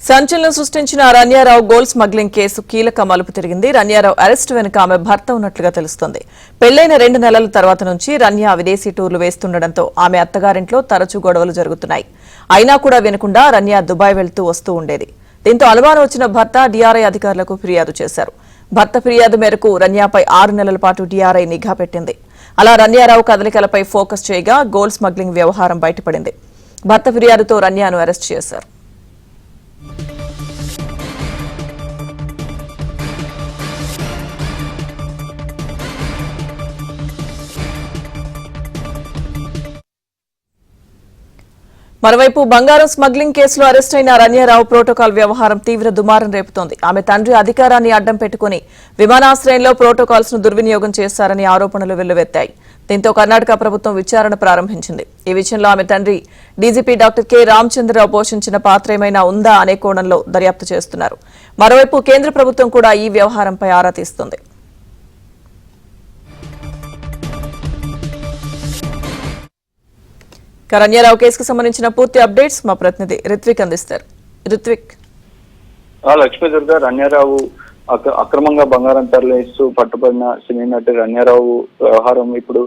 సంచలనం సృష్టించిన Ranya Rao gold smuggling case కీలక మలుపు తిరిగింది. రన్యారావు అరెస్టు వెనుక ఆమె భర్త ఉన్నట్లుగా తెలుస్తోంది. పెళ్లైన 2 నెలల తర్వాత నుంచి రన్యా విదేశీ టూర్లు వేస్తుండటంతో ఆమె అత్తగారింట్లో తరచూ గొడవలు జరుగుతున్నాయి. అయినా కూడా వినకుండా రన్యా దుబాయ్ వెళ్తూ వస్తూ ఉండేది. దీంతో అనుమానం వచ్చిన భర్త డీఆర్ఐ అధికారులకు ఫిర్యాదు చేశారు. భర్త ఫిర్యాదు మేరకు రన్యాపై 6 నెలల పాటు డీఆర్ఐ నిఘా పెట్టింది. అలా రన్యారావు కదలికలపై ఫోకస్ చేయగా గోల్డ్ స్మగ్లింగ్ వ్యవహారం బయటపడింది. భర్త ఫిర్యాదుతో రన్యాను అరెస్ట్ చేశారు. మరోవైపు బంగారం స్మగ్లింగ్ కేసులో అరెస్ట్ అయిన రన్యారావు ప్రోటోకాల్ వ్యవహారం తీవ్ర దుమారం రేపుతోంది. ఆమె తండ్రి అధికారాన్ని అడ్డం పెట్టుకుని విమానాశ్రయంలో ప్రోటోకాల్స్ ను దుర్వినియోగం చేశారని ఆరోపణలు వెల్లువెత్తాయి. దీంతో కర్ణాటక ప్రభుత్వం విచారణ ప్రారంభించింది. ఈ విషయంలో ఆమె తండ్రి డీజీపీ డాక్టర్ కె రామచంద్రరావు పోషించిన పాత్ర ఏమైనా ఉందా అనే కోణంలో దర్యాప్తు చేస్తున్నారు. మరోవైపు కేంద్ర ప్రభుత్వం కూడా ఈ వ్యవహారంపై ఆరా తీస్తోంది. రన్యారావు కేసుకు సంబంధించిన పూర్తి అప్డేట్స్ మా ప్రతినిధి రిత్విక్ అందిస్తారు. రిత్విక్. లక్ష్మీ దుర్గా, రన్యారావు అక్రమంగా బంగారం తరలిస్తూ పట్టుబడిన సినీ నటి రన్యారావు వ్యవహారం ఇప్పుడు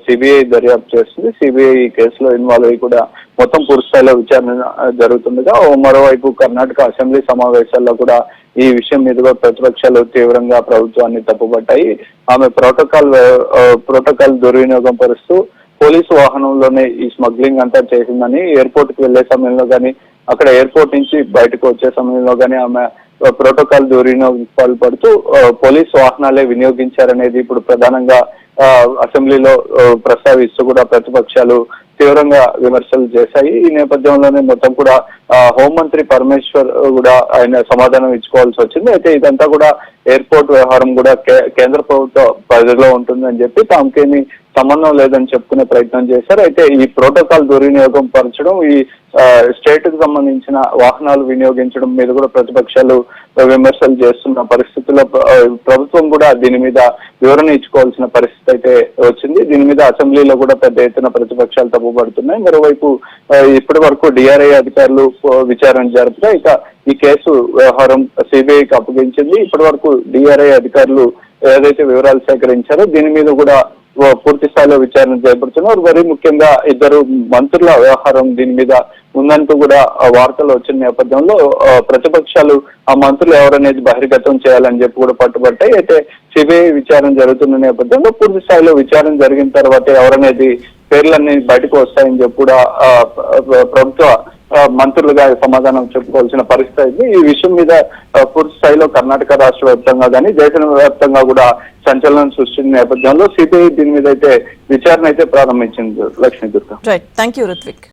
సిబిఐ దర్యాప్తు చేస్తుంది. సిబిఐ ఈ కేసులో ఇన్వాల్వ్ అయ్యి కూడా మొత్తం పూర్తి స్థాయిలో విచారణ జరుగుతుండగా మరోవైపు కర్ణాటక అసెంబ్లీ సమావేశాల్లో కూడా ఈ విషయం మీదుగా ప్రతిపక్షాలు తీవ్రంగా ప్రభుత్వాన్ని తప్పుపట్టాయి. ఆమె ప్రోటోకాల్ దుర్వినియోగం పరుస్తూ పోలీసు వాహనంలోనే ఈ స్మగ్లింగ్ అంతా చేసిందని, ఎయిర్పోర్ట్ కి వెళ్లే సమయంలో కానీ అక్కడ ఎయిర్పోర్ట్ నుంచి బయటకు వచ్చే సమయంలో కానీ ఆమె ప్రోటోకాల్ దుర్వినియోగం పాల్పడుతూ పోలీసు వాహనాలే వినియోగించారనేది ఇప్పుడు ప్రధానంగా అసెంబ్లీలో ప్రస్తావిస్తూ కూడా ప్రతిపక్షాలు తీవ్రంగా విమర్శలు చేశాయి. ఈ నేపథ్యంలోనే మొత్తం కూడా హోంమంత్రి పరమేశ్వర్ కూడా ఆయన సమాధానం ఇచ్చుకోవాల్సి వచ్చింది. అయితే ఇదంతా కూడా ఎయిర్పోర్ట్ వ్యవహారం కూడా కేంద్ర ప్రభుత్వ పరిధిలో ఉంటుందని చెప్పి తాముకేమీ సంబంధం లేదని చెప్పుకునే ప్రయత్నం చేశారు. అయితే ఈ ప్రోటోకాల్ దుర్వినియోగం పరచడం, ఈ స్టేట్ కు సంబంధించిన వాహనాలు వినియోగించడం మీద కూడా ప్రతిపక్షాలు విమర్శలు చేస్తున్న పరిస్థితుల్లో ప్రభుత్వం కూడా దీని మీద వివరణ ఇచ్చుకోవాల్సిన పరిస్థితి అయితే వచ్చింది. దీని మీద అసెంబ్లీలో కూడా పెద్ద ఎత్తున ప్రతిపక్షాలు తప్పుపడుతున్నాయి. మరోవైపు ఇప్పటి వరకు డిఆర్ఐ అధికారులు విచారణ జరుపుతా ఇక ఈ కేసు వ్యవహారం సిబిఐకి అప్పగించింది. ఇప్పటి వరకు డిఆర్ఐ అధికారులు ఏదైతే వివరాలు సేకరించారో దీని మీద కూడా పూర్తి స్థాయిలో విచారణ చేపడుతున్నారు. మరీ ముఖ్యంగా 2 మంత్రుల వ్యవహారం దీని మీద ఉందంటూ కూడా వార్తలు వచ్చిన నేపథ్యంలో ప్రతిపక్షాలు ఆ మంత్రులు ఎవరనేది బహిర్గతం చేయాలని చెప్పి కూడా పట్టుబట్టాయి. అయితే సిబిఐ విచారణ జరుగుతున్న నేపథ్యంలో పూర్తి స్థాయిలో విచారణ జరిగిన తర్వాత ఎవరనేది పేర్లన్నీ బయటకు వస్తాయని చెప్పి కూడా ప్రభుత్వ మంత్రులుగా సమాధానం చెప్పుకోవాల్సిన పరిస్థితి. ఈ విషయం మీద పూర్తి స్థాయిలో కర్ణాటక రాష్ట్ర వ్యాప్తంగా కానీ దేశ వ్యాప్తంగా కూడా సంచలనం సృష్టించిన నేపథ్యంలో సిబిఐ దీని మీద అయితే విచారణ అయితే ప్రారంభించింది. లక్ష్మీ దుర్గా. Right, thank you Ritwik.